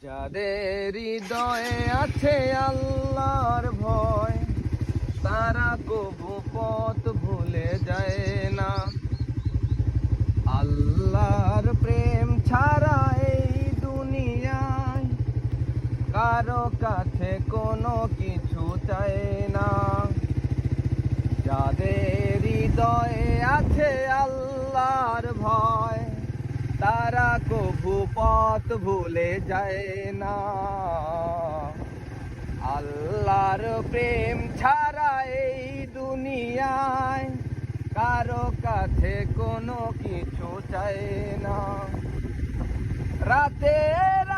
যাদের হৃদয়ে আছে আল্লাহর ভয়, তারা কবু পথ ভুলে যায় না। আল্লাহর প্রেম ছাড়া এই দুনিয়ায় কারো কাছে কোনো কিছু চায় না। যাদের হৃদয়ে আছে আল্লাহর ভয়, তারা কবু পথ ভুলে যায় না। আল্লাহর প্রেম ছাড়া এই দুনিয়ায় কারো কাছে কোনো কিছু চায় না। রাতের